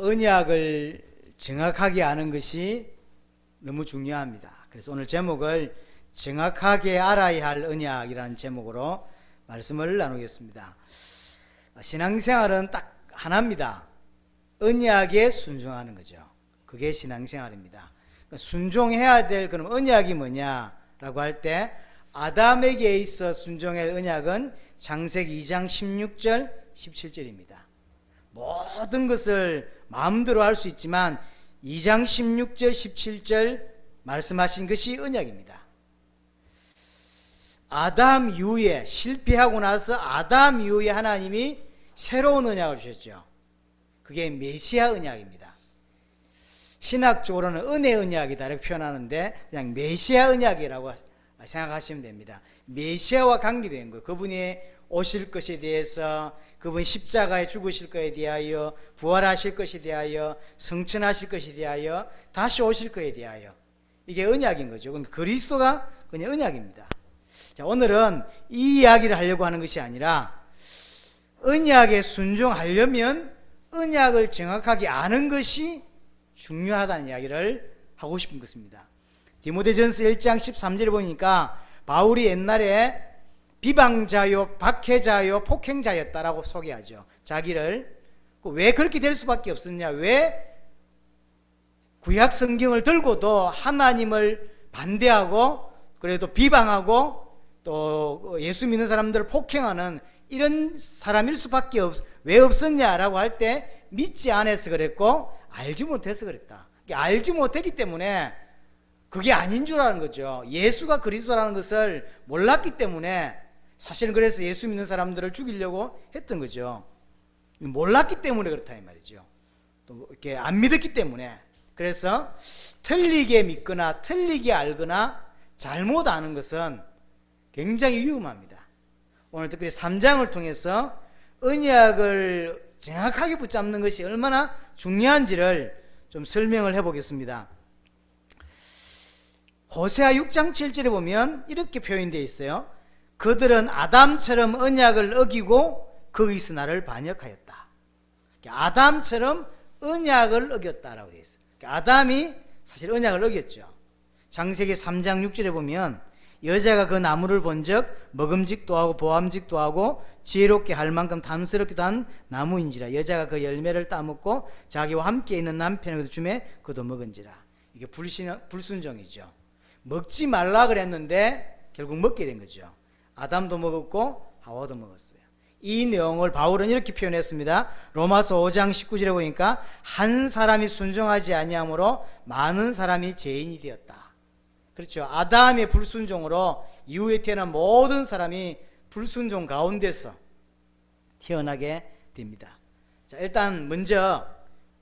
언약을 정확하게 아는 것이 너무 중요합니다. 그래서 오늘 제목을 정확하게 알아야 할 언약이라는 제목으로 말씀을 나누겠습니다. 신앙생활은 딱 하나입니다. 언약에 순종하는 거죠. 그게 신앙생활입니다. 순종해야 될 그럼 언약이 뭐냐라고 할 때 아담에게 있어 순종할 언약은 창세기 2장 16절 17절입니다. 모든 것을 마음대로 할 수 있지만 2장 16절 17절 말씀하신 것이 언약입니다. 아담 이후에 실패하고 나서 아담 이후에 하나님이 새로운 언약을 주셨죠. 그게 메시아 언약입니다. 신학적으로는 은혜 언약이다 이렇게 표현하는데 그냥 메시아 언약이라고 생각하시면 됩니다. 메시아와 관계된 거예요. 그분이 오실 것에 대해서, 그분이 십자가에 죽으실 것에 대하여, 부활하실 것에 대하여, 성천하실 것에 대하여, 다시 오실 것에 대하여, 이게 언약인 거죠. 그러니까 그리스도가 그냥 언약입니다. 자, 오늘은 이 이야기를 하려고 하는 것이 아니라 언약에 순종하려면 언약을 정확하게 아는 것이 중요하다는 이야기를 하고 싶은 것입니다. 디모데전서 1장 13절에 보니까 바울이 옛날에 비방자요, 박해자요, 폭행자였다라고 소개하죠. 자기를. 왜 그렇게 될 수밖에 없었냐? 왜 구약 성경을 들고도 하나님을 반대하고 그래도 비방하고 또 예수 믿는 사람들을 폭행하는 이런 사람일 수밖에 왜 없었냐라고 할 때 믿지 않아서 그랬고 알지 못해서 그랬다. 알지 못했기 때문에 그게 아닌 줄 아는 거죠. 예수가 그리스도라는 것을 몰랐기 때문에 사실은 그래서 예수 믿는 사람들을 죽이려고 했던 거죠. 몰랐기 때문에 그렇다 이 말이죠. 또 이렇게 안 믿었기 때문에. 그래서 틀리게 믿거나 틀리게 알거나 잘못 아는 것은 굉장히 위험합니다. 오늘 특별히 3장을 통해서 언약을 정확하게 붙잡는 것이 얼마나 중요한지를 좀 설명을 해보겠습니다. 호세아 6장 7절에 보면 이렇게 표현되어 있어요. 그들은 아담처럼 언약을 어기고 거기서 나를 반역하였다. 아담처럼 언약을 어겼다라고 되어 있어요. 아담이 사실 언약을 어겼죠. 창세기 3장 6절에 보면 여자가 그 나무를 본즉 먹음직도 하고 보암직도 하고 지혜롭게 할 만큼 탐스럽기도 한 나무인지라. 여자가 그 열매를 따먹고 자기와 함께 있는 남편에게도 주매 그도 먹은지라. 이게 불순종이죠. 먹지 말라 그랬는데 결국 먹게 된 거죠. 아담도 먹었고 하와도 먹었어요. 이 내용을 바울은 이렇게 표현했습니다. 로마서 5장 19절에 보니까 한 사람이 순종하지 아니함으로 많은 사람이 죄인이 되었다. 그렇죠. 아담의 불순종으로 이후에 태어난 모든 사람이 불순종 가운데서 태어나게 됩니다. 자, 일단 먼저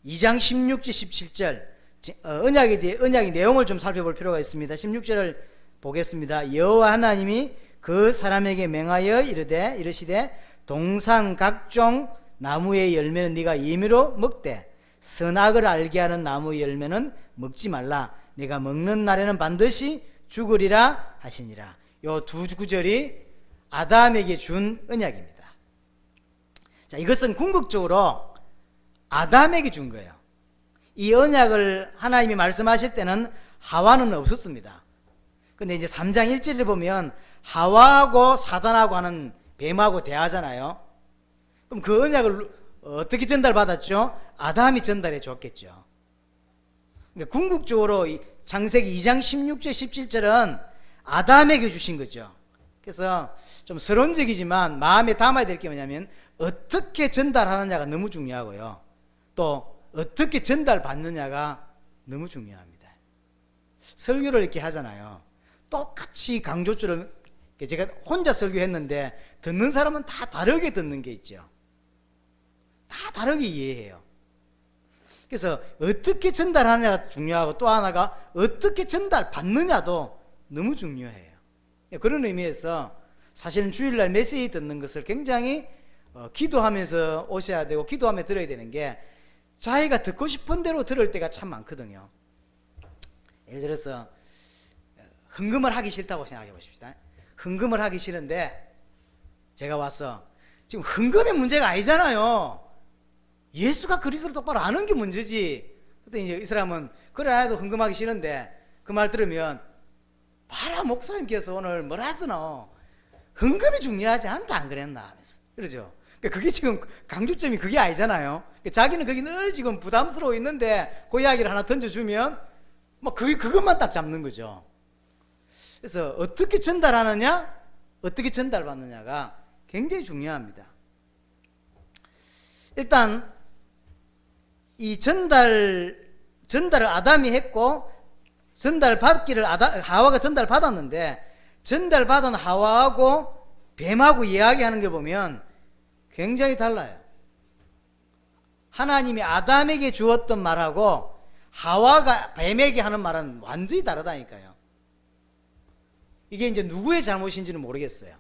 2장 16절 17절 언약의 내용을 좀 살펴볼 필요가 있습니다. 16절을 보겠습니다. 여호와 하나님이 그 사람에게 맹하여 이르시되 동산 각종 나무의 열매는 네가 임의로 먹되 선악을 알게 하는 나무의 열매는 먹지 말라. 네가 먹는 날에는 반드시 죽으리라 하시니라. 요 두 구절이 아담에게 준 언약입니다. 자, 이것은 궁극적으로 아담에게 준 거예요. 이 언약을 하나님이 말씀하실 때는 하와는 없었습니다. 근데 이제 3장 1절에 보면 하와하고 사단하고 하는 뱀하고 대하잖아요. 그럼 그 언약을 어떻게 전달받았죠? 아담이 전달해 줬겠죠. 그러니까 궁극적으로 창세기 2장 16절 17절은 아담에게 주신 거죠. 그래서 좀 서론적이지만 마음에 담아야 될 게 뭐냐면 어떻게 전달하느냐가 너무 중요하고요. 또 어떻게 전달받느냐가 너무 중요합니다. 설교를 이렇게 하잖아요. 똑같이 강조줄을 제가 혼자 설교했는데 듣는 사람은 다 다르게 듣는 게 있죠. 다 다르게 이해해요. 그래서 어떻게 전달하느냐가 중요하고 또 하나가 어떻게 전달받느냐도 너무 중요해요. 그런 의미에서 사실은 주일날 메시지 듣는 것을 굉장히 기도하면서 오셔야 되고 기도하며 들어야 되는 게 자기가 듣고 싶은 대로 들을 때가 참 많거든요. 예를 들어서 헌금을 하기 싫다고 생각해 보십시다. 헌금을 하기 싫은데 제가 와서 지금 헌금의 문제가 아니잖아요. 예수가 그리스도를 똑바로 아는 게 문제지. 그때 이제 이 사람은 그래 안 해도 흥금하기 싫은데 그 말 들으면 봐라 목사님께서 오늘 뭐라 하더노 흥금이 중요하지 않다 안 그랬나 하면서 그러죠. 그러니까 그게 지금 강조점이 그게 아니잖아요. 자기는 거기 늘 지금 부담스러워 있는데 그 이야기를 하나 던져주면 뭐 그것만 딱 잡는 거죠. 그래서 어떻게 전달하느냐 어떻게 전달받느냐가 굉장히 중요합니다. 일단 이 전달을 아담이 했고 전달받기를 하와가 전달받았는데 전달받은 하와하고 뱀하고 이야기하는 걸 보면 굉장히 달라요. 하나님이 아담에게 주었던 말하고 하와가 뱀에게 하는 말은 완전히 다르다니까요. 이게 이제 누구의 잘못인지는 모르겠어요.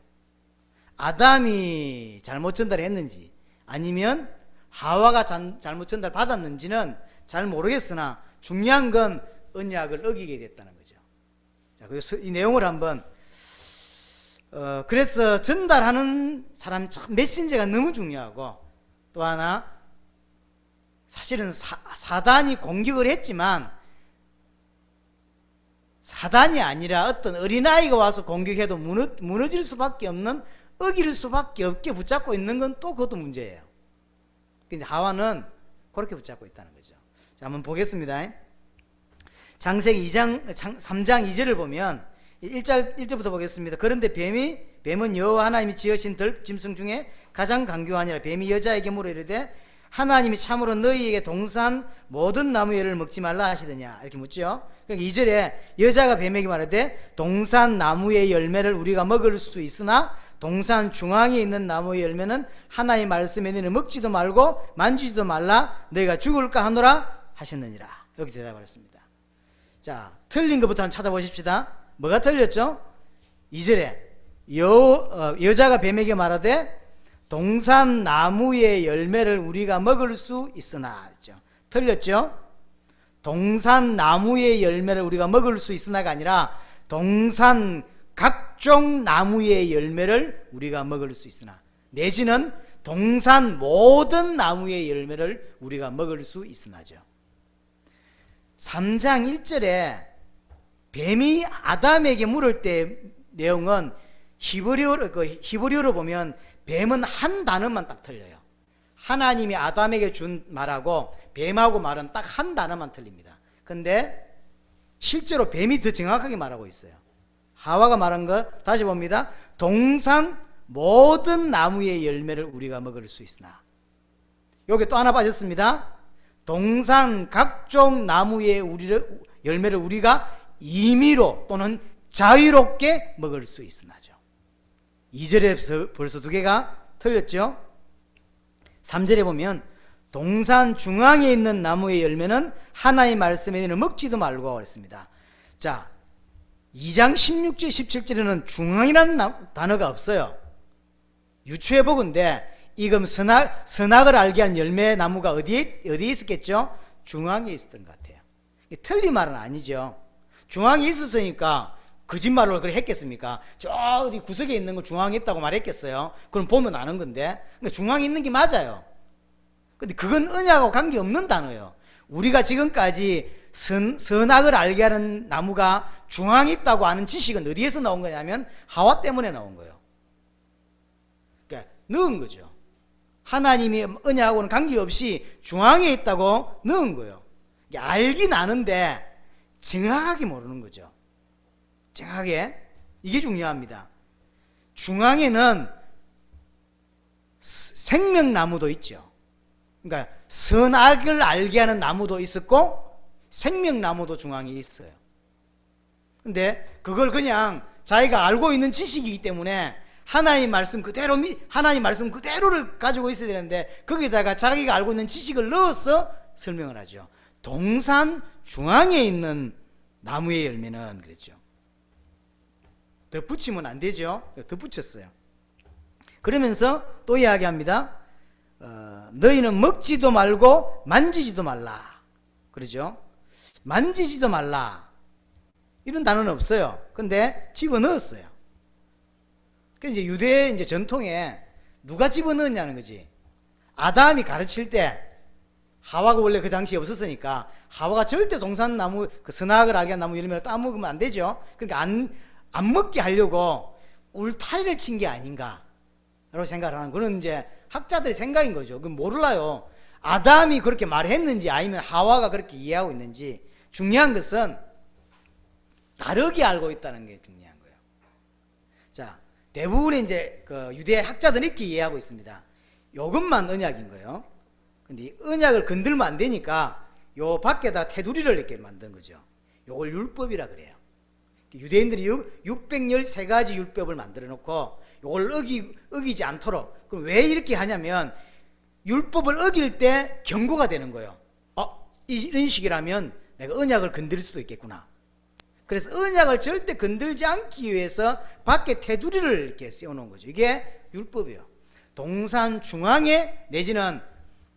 아담이 잘못 전달했는지 아니면 하와가 잘못 전달받았는지는 잘 모르겠으나 중요한 건 언약을 어기게 됐다는 거죠. 자, 그래서 이 내용을 한번 그래서 전달하는 사람 참 메신저가 너무 중요하고 또 하나 사실은 사단이 공격을 했지만 사단이 아니라 어떤 어린아이가 와서 공격해도 무너질 수밖에 없는 어길 수밖에 없게 붙잡고 있는 건 또 그것도 문제예요. 근데 하와는 그렇게 붙잡고 있다는 거죠. 자, 한번 보겠습니다. 창세기 3장 2절을 보면 1절부터 보겠습니다. 그런데 뱀은 여호와 하나님이 지으신 들짐승 중에 가장 강교하니라. 뱀이 여자에게 물어 이르되 하나님이 참으로 너희에게 동산 모든 나무의 열매를 먹지 말라 하시더냐 이렇게 묻죠. 그러니까 2절에 여자가 뱀에게 말하되 동산 나무의 열매를 우리가 먹을 수 있으나 동산 중앙에 있는 나무의 열매는 하나님의 말씀에 너희는 먹지도 말고 만지지도 말라 너희가 죽을까 하노라 하셨느니라. 이렇게 대답을 했습니다. 자, 틀린 것부터 한번 찾아보십시다. 뭐가 틀렸죠? 2절에 여자가 뱀에게 말하되 동산 나무의 열매를 우리가 먹을 수 있으나 했죠. 틀렸죠? 동산 나무의 열매를 우리가 먹을 수 있으나가 아니라 동산 각종 나무의 열매를 우리가 먹을 수 있으나 내지는 동산 모든 나무의 열매를 우리가 먹을 수 있으나죠. 3장 1절에 뱀이 아담에게 물을 때 내용은 히브리어로 보면 뱀은 한 단어만 딱 틀려요. 하나님이 아담에게 준 말하고 뱀하고 말은 딱 한 단어만 틀립니다. 근데 실제로 뱀이 더 정확하게 말하고 있어요. 하와가 말한 거 다시 봅니다. 동산 모든 나무의 열매를 우리가 먹을 수 있으나 여기 또 하나 빠졌습니다. 동산 각종 나무의 열매를 우리가 임의로 또는 자유롭게 먹을 수 있으나죠. 2절에 벌써 두 개가 틀렸죠. 3절에 보면 동산 중앙에 있는 나무의 열매는 하나의 말씀에 너희는 먹지도 말고 그랬습니다. 자, 2장 16절 17절에는 중앙이라는 단어가 없어요. 유추해보건데 이금 선악을 알게 하는 열매 나무가 어디에 있었겠죠? 중앙에 있었던 것 같아요. 틀린 말은 아니죠. 중앙에 있었으니까 거짓말로 그래 했겠습니까? 저 어디 구석에 있는 거 중앙에 있다고 말했겠어요? 그럼 보면 아는 건데. 그러니까 중앙에 있는 게 맞아요. 근데 그건 언약하고 관계없는 단어예요. 우리가 지금까지 선악을 알게 하는 나무가 중앙에 있다고 아는 지식은 어디에서 나온 거냐면 하와 때문에 나온 거예요. 그러니까 넣은 거죠. 하나님이 언약하고는 관계없이 중앙에 있다고 넣은 거예요. 알긴 아는데 정확하게 모르는 거죠. 정확하게. 이게 중요합니다. 중앙에는 생명나무도 있죠. 그러니까 선악을 알게 하는 나무도 있었고 생명나무도 중앙에 있어요. 근데 그걸 그냥 자기가 알고 있는 지식이기 때문에 하나님 말씀 그대로를 가지고 있어야 되는데 거기다가 자기가 알고 있는 지식을 넣어서 설명을 하죠. 동산 중앙에 있는 나무의 열매는 그랬죠. 덧붙이면 안 되죠. 덧붙였어요. 그러면서 또 이야기합니다. 너희는 먹지도 말고 만지지도 말라. 그러죠. 만지지도 말라. 이런 단어는 없어요. 근데 집어넣었어요. 그래서 이제 유대 전통에 누가 집어넣었냐는 거지. 아담이 가르칠 때 하와가 원래 그 당시에 없었으니까 하와가 절대 동산나무, 그 선악을 알게 한 나무 열매를 따먹으면 안 되죠. 그러니까 안 먹게 하려고 울타리를 친 게 아닌가 라고 생각을 하는, 그런 이제 학자들의 생각인 거죠. 그건 몰라요. 아담이 그렇게 말했는지 아니면 하와가 그렇게 이해하고 있는지. 중요한 것은 다르게 알고 있다는 게 중요한 거예요. 자, 대부분의 이제 그 유대 학자들은 이렇게 이해하고 있습니다. 이것만 언약인 거예요. 근데 이 언약을 건들면 안 되니까 요 밖에다 테두리를 이렇게 만든 거죠. 요걸 율법이라 그래요. 유대인들이 613가지 율법을 만들어 놓고 요걸 어기지 않도록. 그럼 왜 이렇게 하냐면 율법을 어길 때 경고가 되는 거예요. 이런 식이라면 내가 언약을 건드릴 수도 있겠구나. 그래서 언약을 절대 건들지 않기 위해서 밖에 테두리를 이렇게 씌워놓은 거죠. 이게 율법이에요. 동산 중앙에 내지는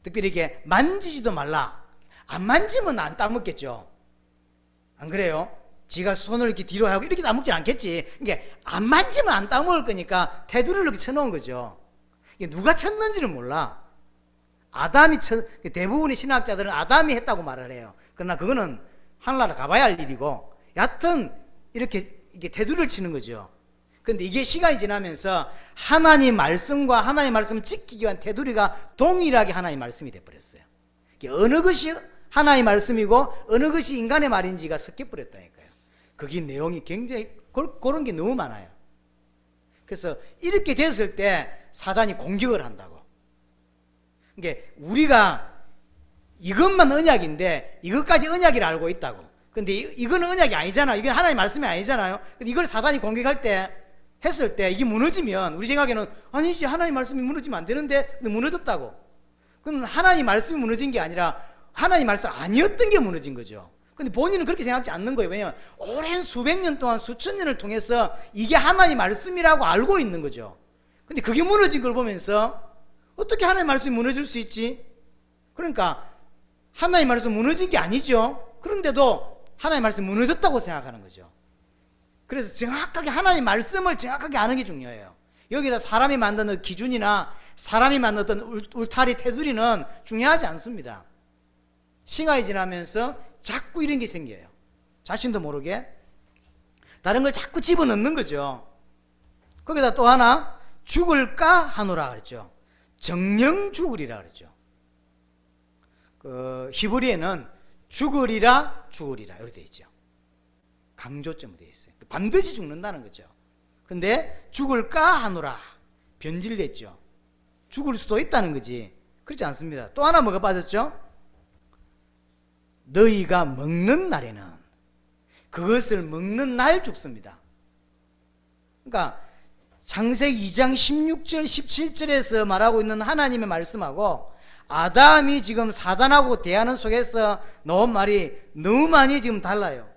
특별히 이렇게 만지지도 말라. 안 만지면 안 따먹겠죠. 안 그래요? 지가 손을 이렇게 뒤로 하고 이렇게 따먹진 않겠지. 그러니까 안 만지면 안 따먹을 거니까 테두리를 이렇게 쳐놓은 거죠. 이게 누가 쳤는지는 몰라. 아담이 대부분의 신학자들은 아담이 했다고 말을 해요. 그러나 그거는 하늘나라 가봐야 할 일이고, 여하튼 이렇게 테두리를 치는 거죠. 그런데 이게 시간이 지나면서 하나님 말씀과 하나님 말씀을 지키기 위한 테두리가 동일하게 하나님 말씀이 돼버렸어요. 어느 것이 하나님 말씀이고 어느 것이 인간의 말인지가 섞여버렸다니까요. 그게 내용이 굉장히 그런 게 너무 많아요. 그래서 이렇게 됐을 때 사단이 공격을 한다고. 그러니까 우리가 이것만 언약인데 이것까지 언약이라 알고 있다고. 근데 이거는 언약이 아니잖아요. 이건 하나님 말씀이 아니잖아요. 근데 이걸 사단이 공격할 때 했을 때 이게 무너지면 우리 생각에는 아니지, 하나님 말씀이 무너지면 안 되는데, 근데 무너졌다고. 그건 하나님 말씀이 무너진 게 아니라 하나님 말씀 아니었던 게 무너진 거죠. 근데 본인은 그렇게 생각하지 않는 거예요. 왜냐하면 오랜 수백 년 동안 수천 년을 통해서 이게 하나님 말씀이라고 알고 있는 거죠. 근데 그게 무너진 걸 보면서 어떻게 하나님 말씀이 무너질 수 있지? 그러니까 하나님 말씀 무너진 게 아니죠. 그런데도 하나님 말씀 무너졌다고 생각하는 거죠. 그래서 정확하게 하나님 말씀을 정확하게 아는 게 중요해요. 여기다 사람이 만드는 기준이나 사람이 만들었던 울타리 테두리는 중요하지 않습니다. 시간이 지나면서 자꾸 이런 게 생겨요. 자신도 모르게 다른 걸 자꾸 집어넣는 거죠. 거기다 또 하나, 죽을까 하노라 그랬죠. 정령 죽으리라 그랬죠. 그 히브리에는 죽으리라 이렇게 되어 있죠. 강조점이 되어 있어요. 반드시 죽는다는 거죠. 근데 죽을까 하노라 변질됐죠. 죽을 수도 있다는 거지. 그렇지 않습니다. 또 하나 뭐가 빠졌죠? 너희가 먹는 날에는, 그것을 먹는 날 죽습니다. 그러니까 창세기 2장 16절 17절에서 말하고 있는 하나님의 말씀하고 아담이 지금 사단하고 대하는 속에서 나온 말이 너무 많이 지금 달라요.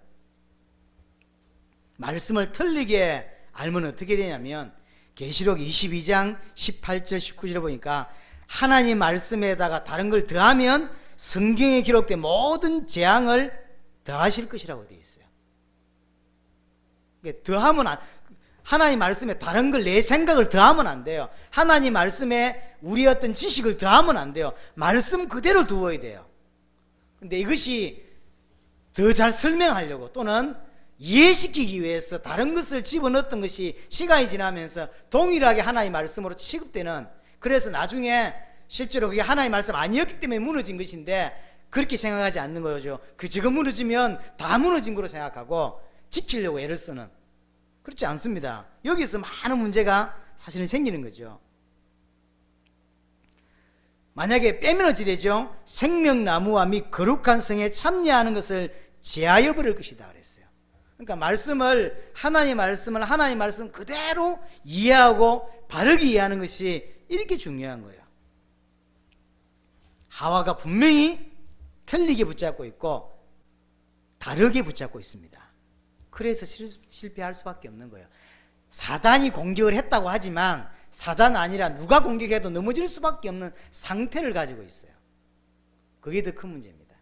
말씀을 틀리게 알면 어떻게 되냐면 계시록 22장 18절 19절에 보니까 하나님 말씀에다가 다른 걸 더하면 성경에 기록된 모든 재앙을 더하실 것이라고 되어 있어요. 더하면 하나님 말씀에 다른 걸, 내 생각을 더하면 안 돼요. 하나님 말씀에 우리 어떤 지식을 더하면 안 돼요. 말씀 그대로 두어야 돼요. 근데 이것이 더 잘 설명하려고 또는 이해시키기 위해서 다른 것을 집어넣었던 것이 시간이 지나면서 동일하게 하나님 말씀으로 취급되는, 그래서 나중에 실제로 그게 하나님 말씀 아니었기 때문에 무너진 것인데 그렇게 생각하지 않는 거죠. 그 지금 무너지면 다 무너진 거로 생각하고 지키려고 애를 쓰는, 그렇지 않습니다. 여기서 많은 문제가 사실은 생기는 거죠. 만약에 빼면 어찌 되죠? 생명나무와 및 거룩한 성에 참여하는 것을 제하여 버릴 것이다 그랬어요. 그러니까 하나님 말씀 그대로 이해하고 바르게 이해하는 것이 이렇게 중요한 거예요. 하와가 분명히 틀리게 붙잡고 있고 다르게 붙잡고 있습니다. 그래서 실패할 수밖에 없는 거예요. 사단이 공격을 했다고 하지만 사단 아니라 누가 공격해도 넘어질 수밖에 없는 상태를 가지고 있어요. 그게 더 큰 문제입니다.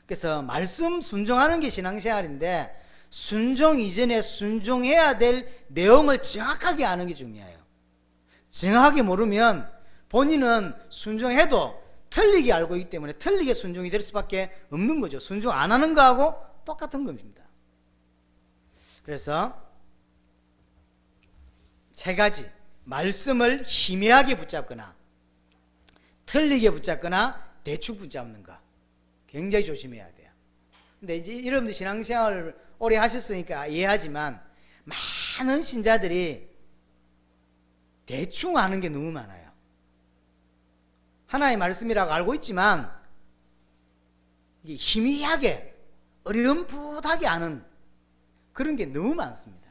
그래서 말씀 순종하는 게 신앙생활인데 순종 이전에 순종해야 될 내용을 정확하게 아는 게 중요해요. 정확하게 모르면 본인은 순종해도 틀리게 알고 있기 때문에 틀리게 순종이 될 수밖에 없는 거죠. 순종 안 하는 거하고 똑같은 겁니다. 그래서 세 가지, 말씀을 희미하게 붙잡거나 틀리게 붙잡거나 대충 붙잡는 거 굉장히 조심해야 돼요. 근데 이제 여러분들 신앙생활을 오래 하셨으니까 이해하지만 많은 신자들이 대충 아는 게 너무 많아요. 하나의 말씀이라고 알고 있지만 희미하게 어렴풋하게 아는 그런 게 너무 많습니다.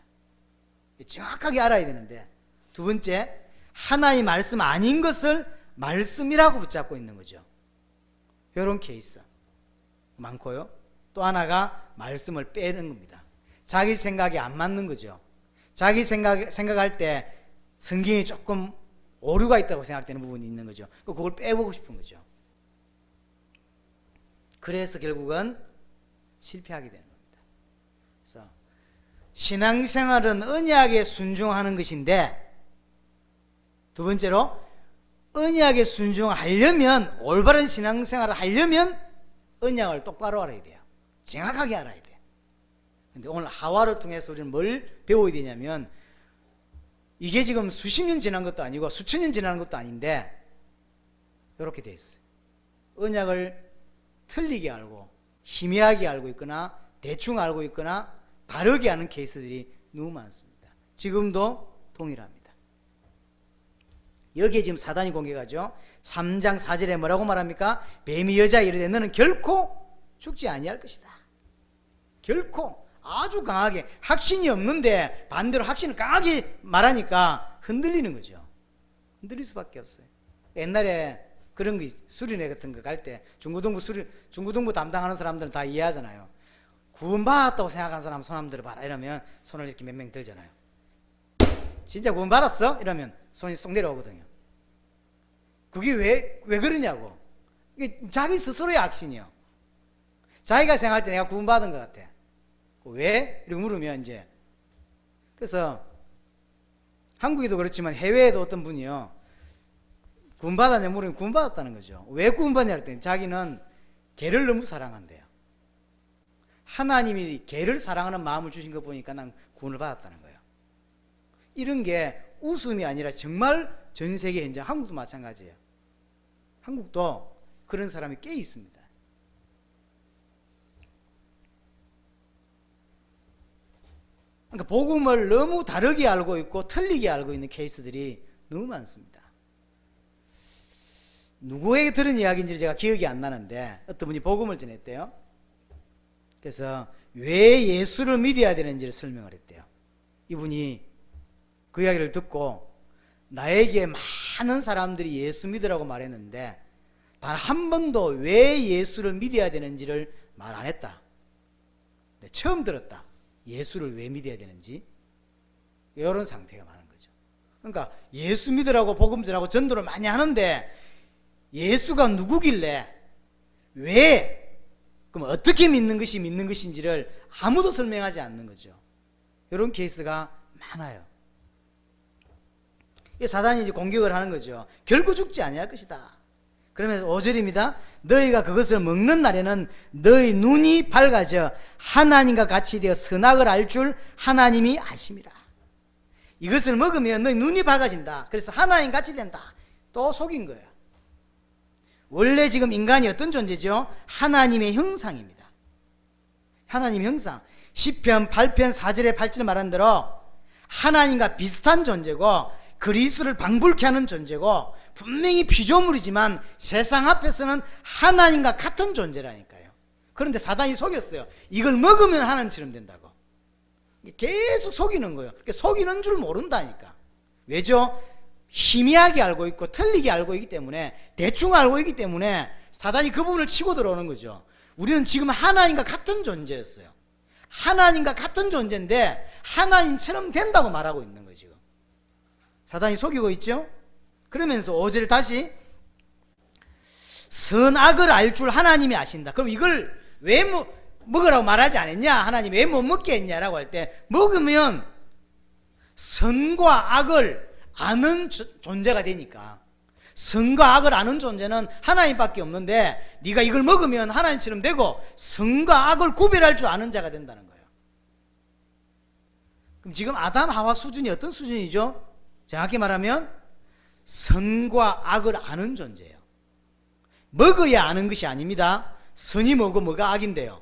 정확하게 알아야 되는데, 두 번째, 하나의 말씀 아닌 것을 말씀이라고 붙잡고 있는 거죠. 이런 케이스 많고요. 또 하나가 말씀을 빼는 겁니다. 자기 생각에 안 맞는 거죠. 자기 생각할 때 성경이 조금 오류가 있다고 생각되는 부분이 있는 거죠. 그걸 빼보고 싶은 거죠. 그래서 결국은 실패하게 되는 겁니다. 그래서 신앙생활은 언약에 순종하는 것인데, 두 번째로 언약에 순종하려면, 올바른 신앙생활을 하려면 언약을 똑바로 알아야 돼요. 정확하게 알아야 돼요. 근데 오늘 하와를 통해서 우리는 뭘 배워야 되냐면, 이게 지금 수십 년 지난 것도 아니고 수천 년 지난 것도 아닌데 이렇게 돼 있어요. 언약을 틀리게 알고 희미하게 알고 있거나 대충 알고 있거나 다르게 하는 케이스들이 너무 많습니다. 지금도 동일합니다. 여기에 지금 사단이 공격하죠. 3장 4절에 뭐라고 말합니까? 뱀이 여자에 이르되 너는 결코 죽지 아니할 것이다. 결코. 아주 강하게, 확신이 없는데 반대로 확신을 강하게 말하니까 흔들리는 거죠. 흔들릴 수밖에 없어요. 옛날에 그런 거, 수련회 같은 거 갈 때 중고등부 담당하는 사람들은 다 이해하잖아요. 구원받았다고 생각하는 사람 손 한번 들어봐라 이러면 손을 이렇게 몇 명 들잖아요. 진짜 구원받았어? 이러면 손이 쏙 내려오거든요. 그게 왜 그러냐고. 이게 자기 스스로의 확신이요. 자기가 생각할 때 내가 구원받은 것 같아. 왜? 이렇게 물으면 이제, 그래서 한국에도 그렇지만 해외에도 어떤 분이요, 구원받았냐 물으면 구원받았다는 거죠. 왜 구원받냐 했더니 자기는 개를 너무 사랑한대요. 하나님이 개를 사랑하는 마음을 주신 거 보니까 난 구원을 받았다는 거예요. 이런 게 웃음이 아니라 정말 전 세계 현재, 한국도 마찬가지예요. 한국도 그런 사람이 꽤 있습니다. 그러니까 복음을 너무 다르게 알고 있고 틀리게 알고 있는 케이스들이 너무 많습니다. 누구에게 들은 이야기인지 제가 기억이 안 나는데 어떤 분이 복음을 전했대요. 그래서 왜 예수를 믿어야 되는지를 설명을 했대요. 이분이 그 이야기를 듣고 나에게 많은 사람들이 예수 믿으라고 말했는데 단 한 번도 왜 예수를 믿어야 되는지를 말 안 했다. 처음 들었다. 예수를 왜 믿어야 되는지. 이런 상태가 많은 거죠. 그러니까 예수 믿으라고 복음 전하고 전도를 많이 하는데 예수가 누구길래, 왜, 그럼 어떻게 믿는 것이 믿는 것인지를 아무도 설명하지 않는 거죠. 이런 케이스가 많아요. 사단이 이제 공격을 하는 거죠. 결코 죽지 아니할 것이다. 그러면서 5절입니다. 너희가 그것을 먹는 날에는 너희 눈이 밝아져 하나님과 같이 되어 선악을 알 줄 하나님이 아심이라. 이것을 먹으면 너희 눈이 밝아진다. 그래서 하나님 같이 된다. 또 속인 거예요. 원래 지금 인간이 어떤 존재죠? 하나님의 형상입니다. 하나님의 형상. 시편 8편 4절에 8절 말한 대로 하나님과 비슷한 존재고 그리스도를 방불케 하는 존재고 분명히 피조물이지만 세상 앞에서는 하나님과 같은 존재라니까요. 그런데 사단이 속였어요. 이걸 먹으면 하나님처럼 된다고. 계속 속이는 거예요. 속이는 줄 모른다니까. 왜죠? 희미하게 알고 있고 틀리게 알고 있기 때문에, 대충 알고 있기 때문에 사단이 그 부분을 치고 들어오는 거죠. 우리는 지금 하나님과 같은 존재였어요. 하나님과 같은 존재인데 하나님처럼 된다고 말하고 있는 거죠. 사단이 속이고 있죠. 그러면서 5절 다시 선악을 알 줄 하나님이 아신다. 그럼 이걸 왜 먹으라고 말하지 않았냐? 하나님 왜 못 먹게 했냐라고 할 때, 먹으면 선과 악을 아는 존재가 되니까, 선과 악을 아는 존재는 하나님밖에 없는데 네가 이걸 먹으면 하나님처럼 되고 선과 악을 구별할 줄 아는 자가 된다는 거예요. 그럼 지금 아담 하와 수준이 어떤 수준이죠? 정확히 말하면 선과 악을 아는 존재예요. 먹어야 아는 것이 아닙니다. 선이 뭐고 뭐가 악인데요.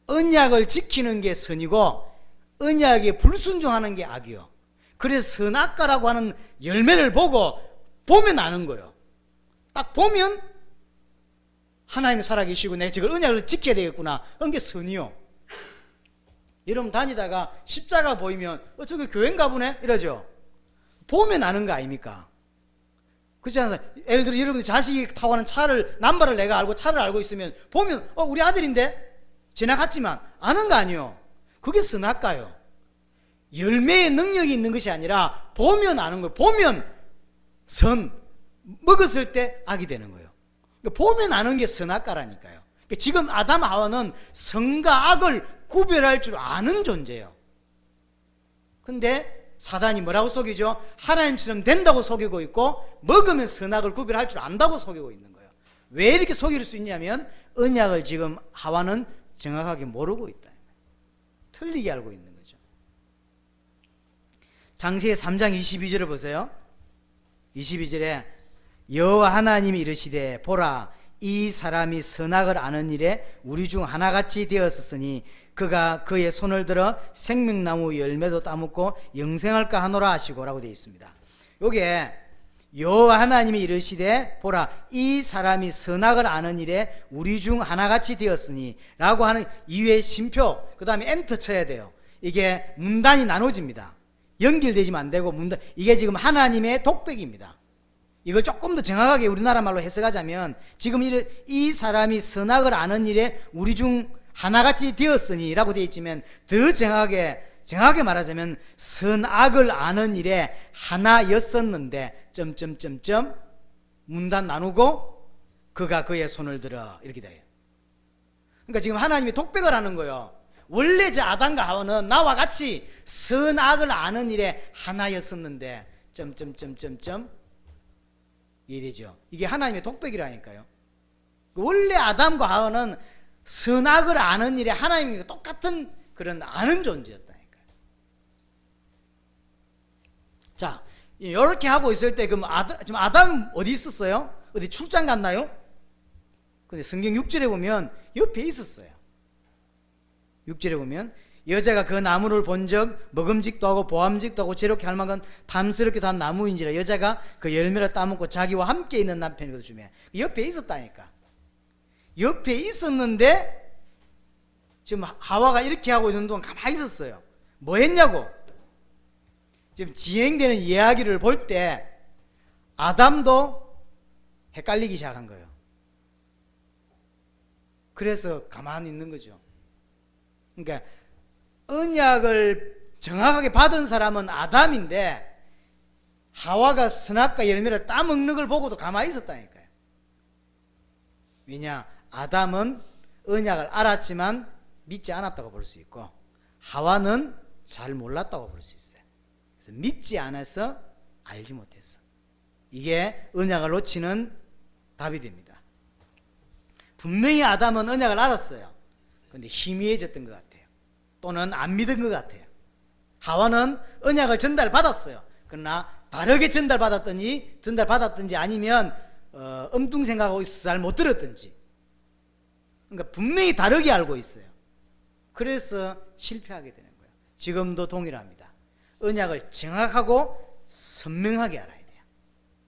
언약을 지키는 게 선이고 언약에 불순종하는 게 악이요. 그래서 선악과라고 하는 열매를 보면 아는 거예요. 딱 보면 하나님이 살아계시고 내가 저걸 언약을 지켜야 되겠구나, 그런 게 선이요. 여러분 다니다가 십자가 보이면 저기 교회인가 보네 이러죠. 보면 아는 거 아닙니까? 그렇지 않아요? 예를 들어 여러분들 자식이 타고 가는 차를 남바를 내가 알고 차를 알고 있으면 보면 우리 아들인데 지나갔지만 아는 거 아니에요. 그게 선악과요. 열매의 능력이 있는 것이 아니라 보면 아는 거예요. 보면 선, 먹었을 때 악이 되는 거예요. 그러니까 보면 아는 게 선악과라니까요. 그러니까 지금 아담 하와는 선과 악을 구별할 줄 아는 존재예요. 근데 사단이 뭐라고 속이죠? 하나님처럼 된다고 속이고 있고 먹으면 선악을 구별할 줄 안다고 속이고 있는 거예요. 왜 이렇게 속일 수 있냐면 언약을 지금 하와는 정확하게 모르고 있다, 틀리게 알고 있는 거죠. 창세기 3장 22절을 보세요. 22절에 여호와 하나님이 이르시되 보라 이 사람이 선악을 아는 일에 우리 중 하나같이 되었으니 그가 그의 손을 들어 생명나무 열매도 따먹고 영생할까 하노라 하시고 라고 되어 있습니다. 요게 여호와 하나님이 이르시되 보라 이 사람이 선악을 아는 일에 우리 중 하나같이 되었으니 라고 하는 이후에 쉼표 그 다음에 엔터 쳐야 돼요. 이게 문단이 나눠집니다. 연결되지면 안 되고 이게 지금 하나님의 독백입니다. 이걸 조금 더 정확하게 우리나라 말로 해석하자면 지금 이 사람이 선악을 아는 일에 우리 중 하나같이 되었으니 라고 되어 있지만 더 정확하게 말하자면 선악을 아는 일에 하나였었는데 점점점점 문단 나누고 그가 그의 손을 들어 이렇게 돼요. 그러니까 지금 하나님이 독백을 하는 거예요. 원래 저 아담과 하와는 나와 같이 선악을 아는 일에 하나였었는데 점점점점점 이해되죠? 이게 하나님의 독백이라니까요. 원래 아담과 하와는 선악을 아는 일에 하나님과 똑같은 그런 아는 존재였다니까요. 자, 이렇게 하고 있을 때 그럼 지금 아담 어디 있었어요? 어디 출장 갔나요? 근데 성경 6절에 보면 옆에 있었어요. 6절에 보면 여자가 그 나무를 본적 먹음직도 하고 보암직도 하고 죄롭게 할 만큼 탐스럽기도 한 나무인지라 여자가 그 열매를 따먹고 자기와 함께 있는 남편이거든 주매. 옆에 있었다니까. 옆에 있었는데 지금 하와가 이렇게 하고 있는 동안 가만히 있었어요. 뭐 했냐고. 지금 진행되는 이야기를 볼 때 아담도 헷갈리기 시작한 거예요. 그래서 가만히 있는 거죠. 그러니까 언약을 정확하게 받은 사람은 아담인데 하와가 선악과 열매를 따먹는 걸 보고도 가만히 있었다니까요. 왜냐? 아담은 언약을 알았지만 믿지 않았다고 볼 수 있고 하와는 잘 몰랐다고 볼 수 있어요. 그래서 믿지 않아서 알지 못했어. 이게 언약을 놓치는 답이 됩니다. 분명히 아담은 언약을 알았어요. 근데 희미해졌던 것 같아요. 또는 안 믿은 것 같아요. 하와는 언약을 전달받았어요. 그러나 다르게 전달받았든지 아니면 엉뚱 생각하고 있어서 잘 못 들었든지. 그러니까 분명히 다르게 알고 있어요. 그래서 실패하게 되는 거예요. 지금도 동일합니다. 언약을 정확하고 선명하게 알아야 돼요.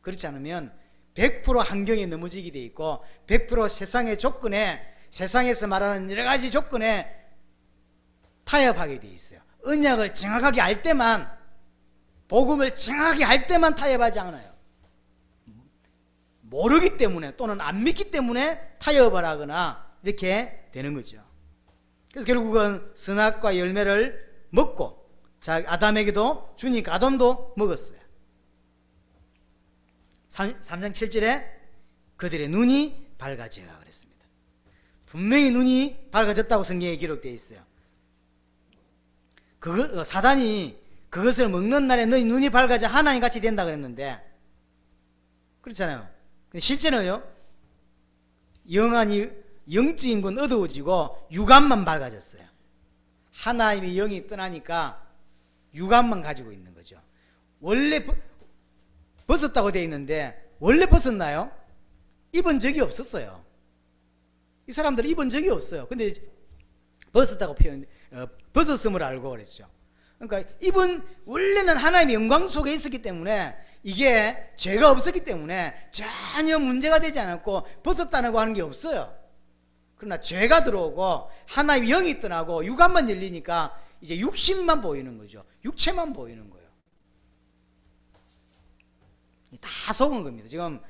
그렇지 않으면 100% 환경에 넘어지게 돼 있고 100% 세상의 조건에, 세상에서 말하는 여러 가지 조건에 타협하게 돼 있어요. 언약을 정확하게 알 때만, 복음을 정확하게 알 때만 타협하지 않아요. 모르기 때문에 또는 안 믿기 때문에 타협을 하거나 이렇게 되는 거죠. 그래서 결국은 선악과 열매를 먹고 아담에게도 주니까 아담도 먹었어요. 3장 7절에 그들의 눈이 밝아져 그랬습니다. 분명히 눈이 밝아졌다고 성경에 기록되어 있어요. 사단이 그것을 먹는 날에 너희 눈이 밝아져 하나님같이 된다 그랬는데 그렇잖아요. 근데 실제는요, 영적인 건 어두워지고 육안만 밝아졌어요. 하나님의 영이 떠나니까 육안만 가지고 있는 거죠. 원래 벗었다고 되어 있는데 원래 벗었나요? 입은 적이 없었어요. 이 사람들은 입은 적이 없어요. 근데 벗었다고 벗었음을 알고 그랬죠. 그러니까 입은 원래는 하나님의 영광 속에 있었기 때문에, 이게 죄가 없었기 때문에 전혀 문제가 되지 않았고 벗었다고 하는 게 없어요. 그러나 죄가 들어오고 하나님의 영이 떠나고 육안만 열리니까 이제 육신만 보이는 거죠. 육체만 보이는 거예요. 다 속은 겁니다. 지금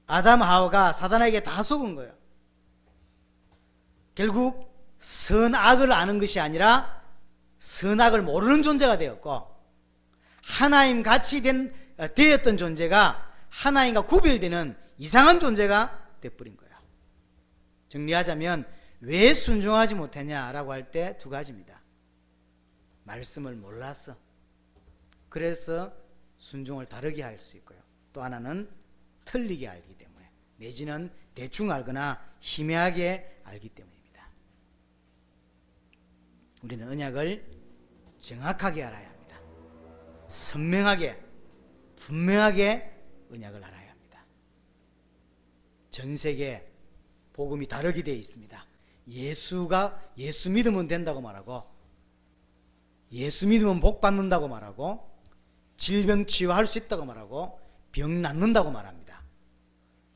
아담 하와가 사단에게 다 속은 거예요. 결국 선악을 아는 것이 아니라 선악을 모르는 존재가 되었고, 하나님 같이 되었던 존재가 하나님과 구별되는 이상한 존재가 되어버린 거예요. 정리하자면 왜 순종하지 못했냐라고 할 때 두 가지입니다. 말씀을 몰랐어. 그래서 순종을 다르게 할 수 있고요. 또 하나는 틀리게 알기 때문에, 내지는 대충 알거나 희미하게 알기 때문입니다. 우리는 언약을 정확하게 알아야 합니다. 선명하게, 분명하게 언약을 알아야 합니다. 전 세계 복음이 다르게 되어 있습니다. 예수 믿으면 된다고 말하고, 예수 믿으면 복 받는다고 말하고, 질병 치유할 수 있다고 말하고, 병 낫는다고 말합니다.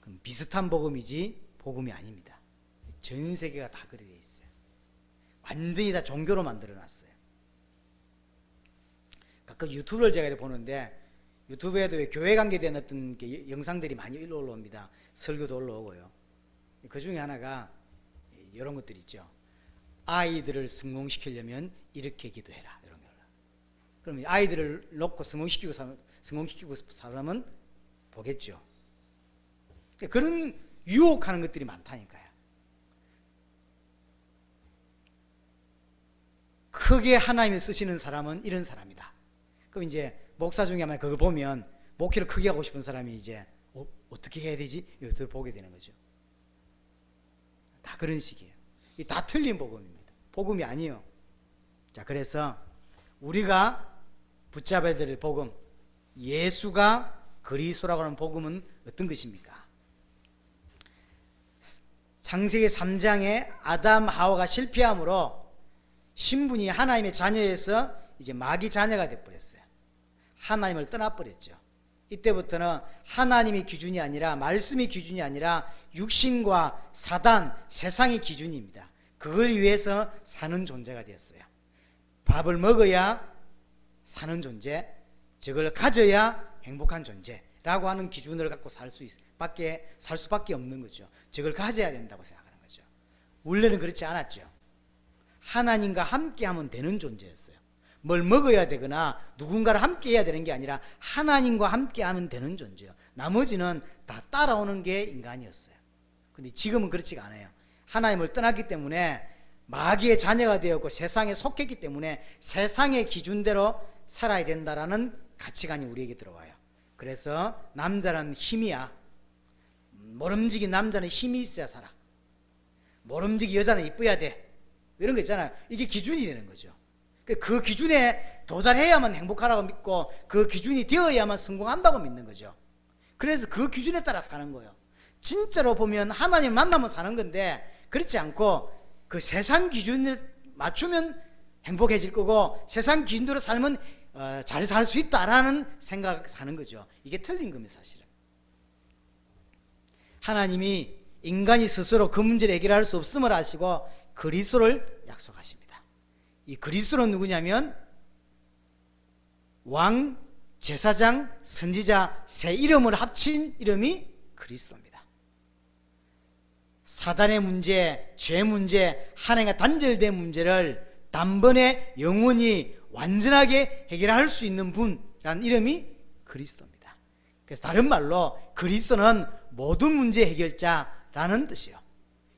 그럼 비슷한 복음이지 복음이 아닙니다. 전 세계가 다 그렇게 되어 있어요. 완전히 다 종교로 만들어놨어요. 가끔 유튜브를 제가 보는데, 유튜브에도 교회 관계된 어떤 영상들이 많이 올라옵니다. 설교도 올라오고요. 그 중에 하나가 이런 것들 있죠. 아이들을 성공시키려면 이렇게 기도해라, 이런 거. 그럼 아이들을 놓고 성공시키고 사람은 보겠죠. 그런 유혹하는 것들이 많다니까요. 크게 하나님이 쓰시는 사람은 이런 사람이다. 그럼 이제 목사 중에 아마 그걸 보면 목회를 크게 하고 싶은 사람이 이제 어떻게 해야 되지? 이것을 보게 되는 거죠. 다 그런 식이에요. 다 틀린 복음입니다. 복음이 아니에요. 자, 그래서 우리가 붙잡아야 될 복음, 예수가 그리스도라고 하는 복음은 어떤 것입니까? 창세기 3장에 아담 하와가 실패함으로 신분이 하나님의 자녀에서 이제 마귀 자녀가 되어버렸어요. 하나님을 떠나버렸죠. 이때부터는 하나님의 기준이 아니라, 말씀의 기준이 아니라 육신과 사단, 세상의 기준입니다. 그걸 위해서 사는 존재가 되었어요. 밥을 먹어야 사는 존재, 저걸 가져야 행복한 존재라고 하는 기준을 갖고 살 수밖에 없는 거죠. 저걸 가져야 된다고 생각하는 거죠. 원래는 그렇지 않았죠. 하나님과 함께하면 되는 존재였어요. 뭘 먹어야 되거나 누군가를 함께 해야 되는 게 아니라 하나님과 함께하면 되는 존재예요. 나머지는 다 따라오는 게 인간이었어요. 근데 지금은 그렇지가 않아요. 하나님을 떠났기 때문에 마귀의 자녀가 되었고 세상에 속했기 때문에 세상의 기준대로 살아야 된다라는 가치관이 우리에게 들어와요. 그래서 남자는 힘이야. 모름지기 남자는 힘이 있어야 살아. 모름지기 여자는 이뻐야 돼. 이런 거 있잖아요. 이게 기준이 되는 거죠. 그 기준에 도달해야만 행복하라고 믿고, 그 기준이 되어야만 성공한다고 믿는 거죠. 그래서 그 기준에 따라 사는 거예요. 진짜로 보면 하나님 만나면 사는 건데, 그렇지 않고 그 세상 기준을 맞추면 행복해질 거고, 세상 기준대로 살면 잘 살 수 있다라는 생각 사는 거죠. 이게 틀린 겁니다, 사실은. 하나님이 인간이 스스로 그 문제를 해결할 수 없음을 아시고 그리스도를 약속하십니다. 이 그리스도는 누구냐면 왕, 제사장, 선지자 세 이름을 합친 이름이 그리스도입니다. 사단의 문제, 죄 문제, 하나님과 단절된 문제를 단번에 영원히 완전하게 해결할 수 있는 분이라는 이름이 그리스도입니다. 그래서 다른 말로 그리스도는 모든 문제 해결자라는 뜻이에요.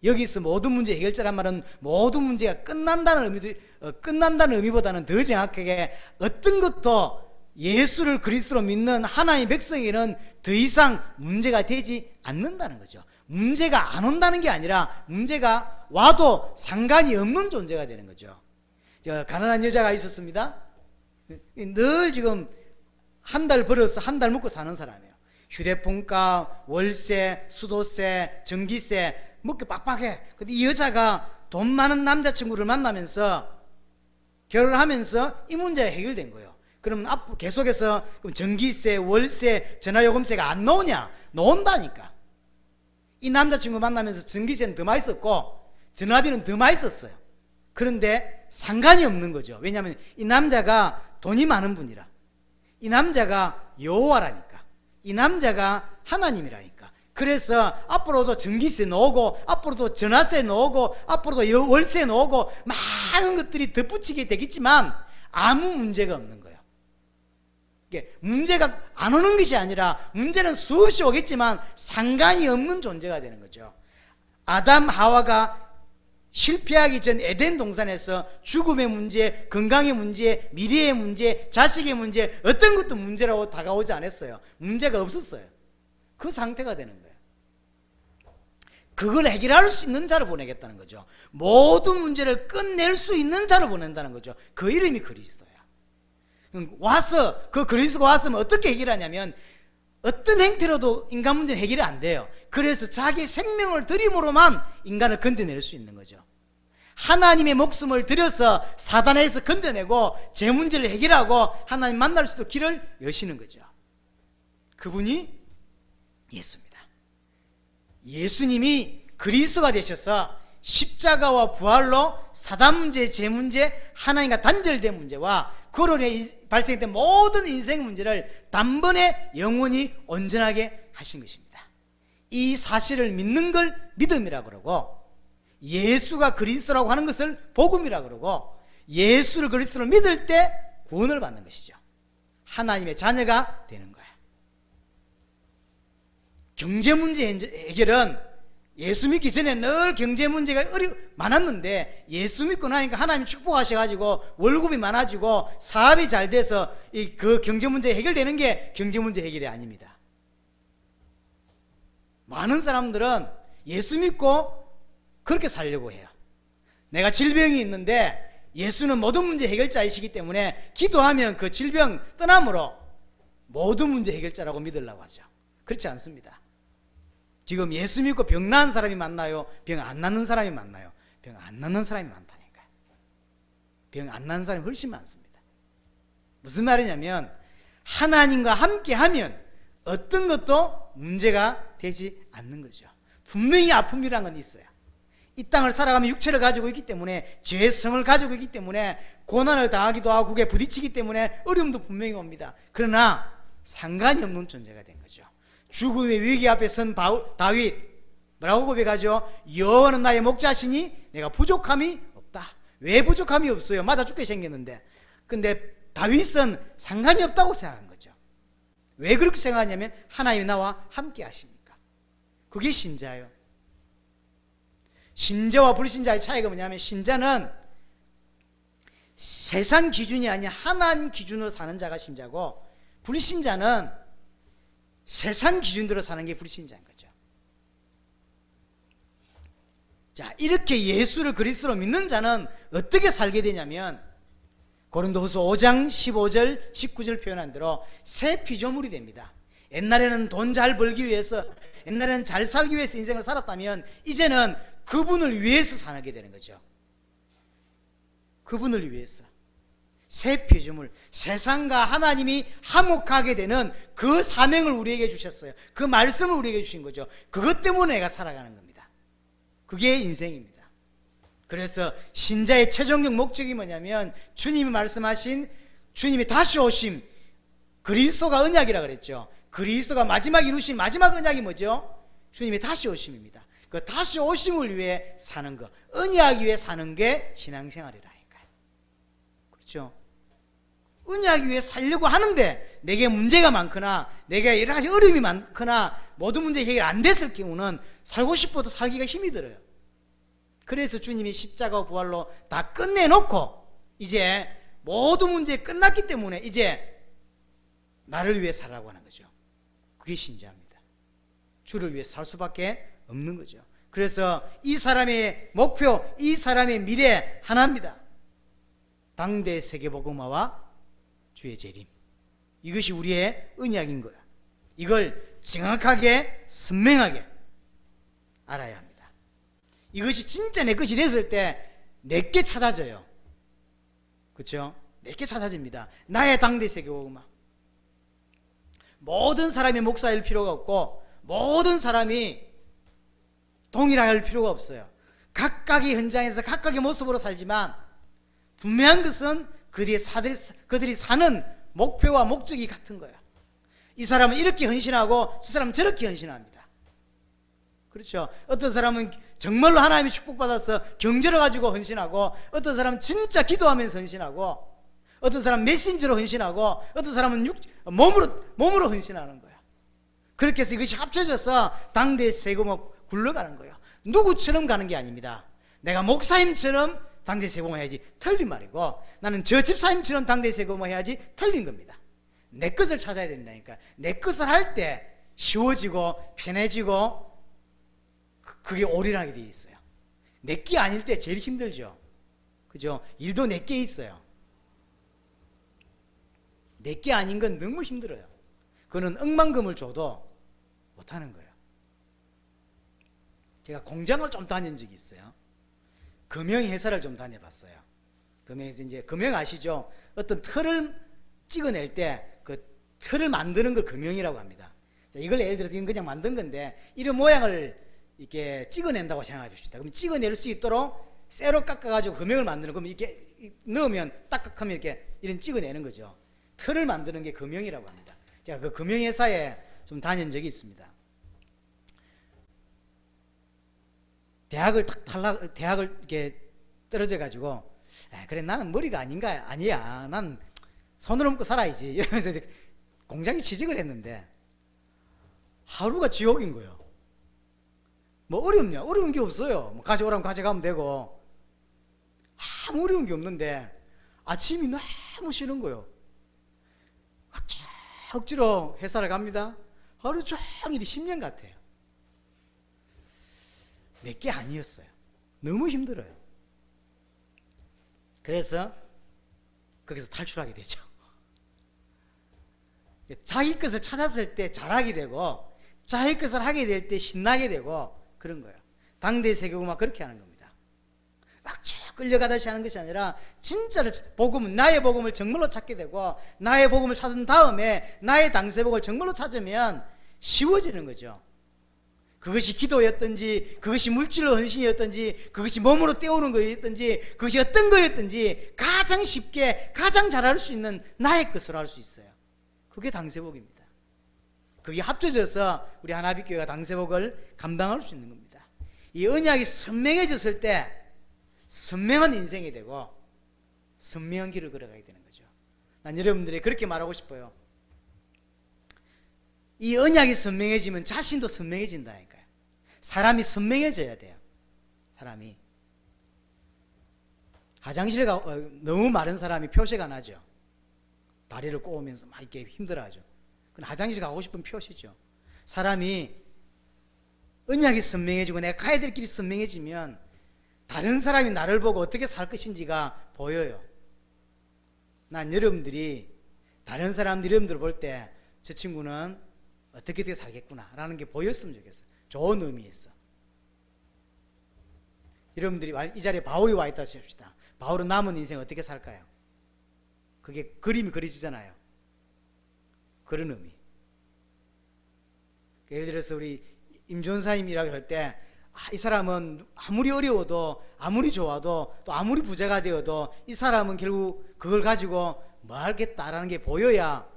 여기서 모든 문제 해결자란 말은 모든 문제가 끝난다는 의미보다는 더 정확하게 어떤 것도 예수를 그리스도로 믿는 하나님의 백성에게는 더 이상 문제가 되지 않는다는 거죠. 문제가 안 온다는 게 아니라 문제가 와도 상관이 없는 존재가 되는 거죠. 가난한 여자가 있었습니다. 늘 지금 한 달 벌어서 한 달 먹고 사는 사람이에요. 휴대폰값, 월세, 수도세, 전기세 먹기 빡빡해. 근데 이 여자가 돈 많은 남자친구를 만나면서 결혼하면서 이 문제가 해결된 거예요. 그럼 앞으로 계속해서 전기세, 월세, 전화요금세가 안 나오냐? 나온다니까. 이 남자친구 만나면서 전기세는 더 많이 썼고 전화비는 더 많이 썼어요. 그런데 상관이 없는 거죠. 왜냐하면 이 남자가 돈이 많은 분이라. 이 남자가 여호와라니까. 이 남자가 하나님이라니까. 그래서 앞으로도 전기세 나오고 앞으로도 전화세 나오고 앞으로도 월세 나오고 많은 것들이 덧붙이게 되겠지만 아무 문제가 없는 거예요. 문제가 안 오는 것이 아니라 문제는 수없이 오겠지만 상관이 없는 존재가 되는 거죠. 아담 하와가 실패하기 전 에덴 동산에서 죽음의 문제, 건강의 문제, 미래의 문제, 자식의 문제, 어떤 것도 문제라고 다가오지 않았어요. 문제가 없었어요. 그 상태가 되는 거예요. 그걸 해결할 수 있는 자를 보내겠다는 거죠. 모든 문제를 끝낼 수 있는 자를 보낸다는 거죠. 그 이름이 그리스도야. 와서 그 그리스도가 왔으면 어떻게 해결하냐면 어떤 행태로도 인간 문제는 해결이 안 돼요. 그래서 자기 생명을 들임으로만 인간을 건져낼 수 있는 거죠. 하나님의 목숨을 들여서 사단에서 건져내고 제 문제를 해결하고 하나님 만날 수도 길을 여시는 거죠. 그분이 예수입니다. 예수님이 그리스도가 되셔서 십자가와 부활로 사단 문제, 제 문제, 하나님과 단절된 문제와 그로 인해 발생된 모든 인생 문제를 단번에 영원히 온전하게 하신 것입니다. 이 사실을 믿는 걸 믿음이라고 그러고 예수가 그리스도라고 하는 것을 복음이라고 그러고 예수를 그리스도로 믿을 때 구원을 받는 것이죠. 하나님의 자녀가 되는 거예요. 경제 문제 해결은 예수 믿기 전에 늘 경제 문제가 많았는데 예수 믿고 나니까 하나님 축복하셔가지고 월급이 많아지고 사업이 잘 돼서 그 경제 문제 해결되는 게 경제 문제 해결이 아닙니다. 많은 사람들은 예수 믿고 그렇게 살려고 해요. 내가 질병이 있는데 예수는 모든 문제 해결자이시기 때문에 기도하면 그 질병 떠남으로 모든 문제 해결자라고 믿으려고 하죠. 그렇지 않습니다. 지금 예수 믿고 병 나은 사람이 많나요? 병 안 나는 사람이 많나요? 병 안 나는 사람이 많다니까요. 병 안 나는 사람이 훨씬 많습니다. 무슨 말이냐면 하나님과 함께하면 어떤 것도 문제가 되지 않는 거죠. 분명히 아픔이란 건 있어요. 이 땅을 살아가면 육체를 가지고 있기 때문에 죄의 성을 가지고 있기 때문에 고난을 당하기도 하고 그게 부딪히기 때문에 어려움도 분명히 옵니다. 그러나 상관이 없는 존재가 된 거죠. 죽음의 위기 앞에 선 다윗 뭐라고 고백하죠? 여호와는 나의 목자시니 내가 부족함이 없다. 왜 부족함이 없어요? 맞아 죽게 생겼는데. 근데 다윗은 상관이 없다고 생각한 거죠. 왜 그렇게 생각하냐면 하나님이 나와 함께 하시니까. 그게 신자예요. 신자와 불신자의 차이가 뭐냐면 신자는 세상 기준이 아닌 하나님 기준으로 사는 자가 신자고 불신자는 세상 기준대로 사는 게 불신자인 거죠. 자, 이렇게 예수를 그리스도로 믿는 자는 어떻게 살게 되냐면 고린도후서 5장 15절 19절 표현한 대로 새 피조물이 됩니다. 옛날에는 돈 잘 벌기 위해서 옛날에는 잘 살기 위해서 인생을 살았다면 이제는 그분을 위해서 살게 되는 거죠. 그분을 위해서 새 피조물, 세상과 하나님이 화목하게 되는 그 사명을 우리에게 주셨어요. 그 말씀을 우리에게 주신 거죠. 그것 때문에 내가 살아가는 겁니다. 그게 인생입니다. 그래서 신자의 최종적 목적이 뭐냐면 주님이 말씀하신 주님이 다시 오심, 그리스도가 언약이라 그랬죠. 그리스도가 마지막 이루신 마지막 언약이 뭐죠? 주님이 다시 오심입니다. 그 다시 오심을 위해 사는 것, 언약 위해 사는 게 신앙생활이라니까요. 그렇죠? 언약 위해 살려고 하는데 내게 문제가 많거나 내게 여러 가지 어려움이 많거나 모든 문제 해결 안 됐을 경우는 살고 싶어도 살기가 힘이 들어요. 그래서 주님이 십자가 부활로 다 끝내놓고 이제 모든 문제 끝났기 때문에 이제 나를 위해 살라고 하는 거죠. 그게 신자입니다. 주를 위해 살 수밖에 없는 거죠. 그래서 이 사람의 목표, 이 사람의 미래 하나입니다. 당대 세계복음화와 주의 재림. 이것이 우리의 언약인 거야. 이걸 정확하게 선명하게 알아야 합니다. 이것이 진짜 내 것이 됐을 때 내게 찾아져요. 그렇죠? 내게 찾아집니다. 나의 당대 세계복음화. 모든 사람이 목사일 필요가 없고 모든 사람이 동일할 필요가 없어요. 각각의 현장에서 각각의 모습으로 살지만 분명한 것은 그들이 사는 목표와 목적이 같은 거야. 이 사람은 이렇게 헌신하고 저 사람은 저렇게 헌신합니다. 그렇죠? 어떤 사람은 정말로 하나님이 축복받아서 경제를 가지고 헌신하고, 어떤 사람은 진짜 기도하면서 헌신하고, 어떤 사람은 메신저로 헌신하고, 어떤 사람은 몸으로 헌신하는 거야. 그렇게 해서 이것이 합쳐져서 당대의 세금을 굴러가는 거예요. 누구처럼 가는 게 아닙니다. 내가 목사님처럼 당대 세금을 해야지, 틀린 말이고, 나는 저 집사님처럼 당대 세금을 해야지, 틀린 겁니다. 내 것을 찾아야 된다니까. 내 것을 할 때 쉬워지고 편해지고 그게 올인하게 되어 있어요. 내게 아닐 때 제일 힘들죠. 그죠? 일도 내게 있어요. 내게 아닌 건 너무 힘들어요. 그거는 억만금을 줘도 못하는 거예요. 제가 공장을 좀 다닌 적이 있어요. 금형회사를 좀 다녀봤어요. 금형에서 이제 금형 아시죠? 어떤 틀을 찍어낼 때 그 틀을 만드는 걸 금형이라고 합니다. 자, 이걸 예를 들어서 그냥 만든 건데 이런 모양을 이렇게 찍어낸다고 생각해 봅시다. 그럼 찍어낼 수 있도록 쇠로 깎아가지고 금형을 만드는, 그러면 이렇게 넣으면 딱딱하면 이렇게 이런 찍어내는 거죠. 틀을 만드는 게 금형이라고 합니다. 제가 그 금형회사에 좀 다닌 적이 있습니다. 대학을 이렇게 떨어져 가지고, 그래 나는 머리가 아니야. 난 손으로 먹고 살아야지. 이러면서 이제 공장에 취직을 했는데 하루가 지옥인 거예요. 뭐 어렵냐? 어려운 게 없어요. 뭐 가져오라면 가져가면 되고 아무 어려운 게 없는데 아침이 너무 싫은 거예요. 억지로 회사를 갑니다. 하루 종일이 10년 같아요. 내게 아니었어요. 너무 힘들어요. 그래서 거기서 탈출하게 되죠. 자기 것을 찾았을 때 잘하게 되고, 자기 것을 하게 될 때 신나게 되고, 그런 거예요. 당대 세계복음화 그렇게 하는 겁니다. 막 끌려가다시 하는 것이 아니라 진짜로 나의 복음을 정말로 찾게 되고, 나의 복음을 찾은 다음에 나의 당세복을 정말로 찾으면 쉬워지는 거죠. 그것이 기도였든지, 그것이 물질로 헌신이었든지, 그것이 몸으로 때우는 거였든지, 그것이 어떤 거였든지 가장 쉽게 가장 잘할 수 있는 나의 것으로 할 수 있어요. 그게 당세복입니다. 그게 합쳐져서 우리 하나빛교회가 당세복을 감당할 수 있는 겁니다. 이 언약이 선명해졌을 때 선명한 인생이 되고 선명한 길을 걸어가게 되는 거죠. 난 여러분들이 그렇게 말하고 싶어요. 이 언약이 선명해지면 자신도 선명해진다니까요. 사람이 선명해져야 돼요. 사람이 화장실 너무 마른 사람이 표시가 나죠. 다리를 꼬으면서 막 이렇게 힘들어하죠. 그건 화장실 가고 싶은 표시죠. 사람이 언약이 선명해지고 내가 가야 될 길이 선명해지면 다른 사람이 나를 보고 어떻게 살 것인지가 보여요. 난 여러분들이 다른 사람들이 여러분들 볼 때 저 친구는 어떻게 살겠구나 라는 게 보였으면 좋겠어요. 좋은 의미에서. 여러분들이 이 자리에 바울이 와 있다 합시다. 바울은 남은 인생 어떻게 살까요? 그게 그림이 그려지잖아요. 그런 의미. 예를 들어서 우리 임존사님이라고 할 때 이 사람은 아무리 어려워도 아무리 좋아도 또 아무리 부자가 되어도 이 사람은 결국 그걸 가지고 뭐 하겠다라는 게 보여야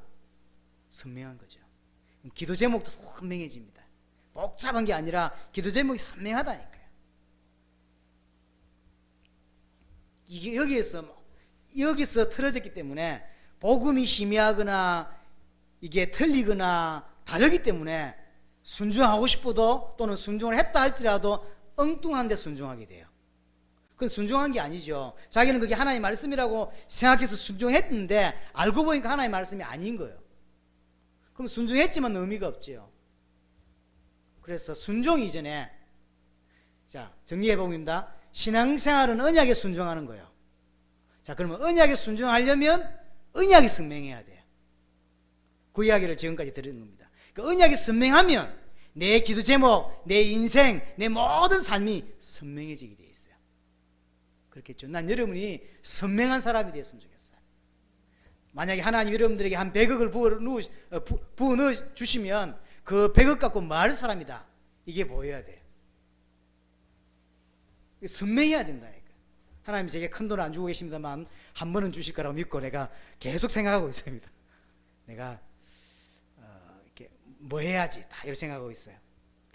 선명한 거죠. 기도 제목도 선명해집니다. 복잡한 게 아니라 기도 제목이 선명하다니까요. 이게 여기서 틀어졌기 때문에 복음이 희미하거나 이게 틀리거나 다르기 때문에 순종하고 싶어도 또는 순종을 했다 할지라도 엉뚱한데 순종하게 돼요. 그건 순종한 게 아니죠. 자기는 그게 하나님의 말씀이라고 생각해서 순종했는데 알고 보니까 하나님의 말씀이 아닌 거예요. 그럼 순종했지만 의미가 없지요. 그래서 순종 이전에, 자, 정리해 봅니다. 신앙생활은 언약에 순종하는 거예요. 자, 그러면 언약에 순종하려면 언약이 선명해야 돼요. 그 이야기를 지금까지 들은 겁니다. 그 언약이 선명하면 내 기도 제목, 내 인생, 내 모든 삶이 선명해지게 돼 있어요. 그렇겠죠. 난 여러분이 선명한 사람이 됐으면 좋겠어요. 만약에 하나님 여러분들에게 한 100억을 부어 넣어 주시면 그 100억 갖고 뭐 할 사람이다, 이게 보여야 돼요. 선명해야 된다니까. 하나님 제게 큰 돈을 안 주고 계십니다만 한 번은 주실 거라고 믿고 내가 계속 생각하고 있습니다. 내가 이렇게 뭐 해야지, 다 이렇게 생각하고 있어요.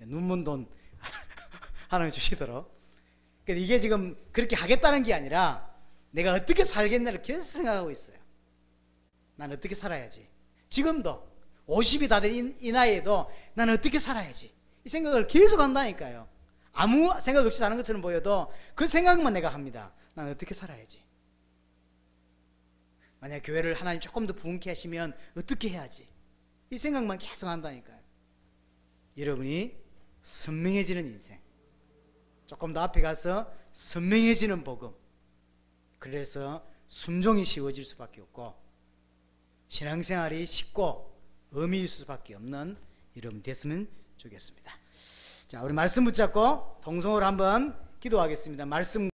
눈먼 돈 하나님 주시도록. 근데 이게 지금 그렇게 하겠다는 게 아니라 내가 어떻게 살겠나를 계속 생각하고 있어요. 난 어떻게 살아야지. 지금도 50이 다 된 이 나이에도 나는 어떻게 살아야지, 이 생각을 계속 한다니까요. 아무 생각 없이 사는 것처럼 보여도 그 생각만 내가 합니다. 나는 어떻게 살아야지. 만약 교회를 하나님 조금 더 부흥케 하시면 어떻게 해야지, 이 생각만 계속 한다니까요. 여러분이 선명해지는 인생, 조금 더 앞에 가서 선명해지는 복음, 그래서 순종이 쉬워질 수밖에 없고 신앙생활이 쉽고 의미 있을 수밖에 없는 여러분 됐으면 좋겠습니다. 자, 우리 말씀 붙잡고 동성으로 한번 기도하겠습니다. 말씀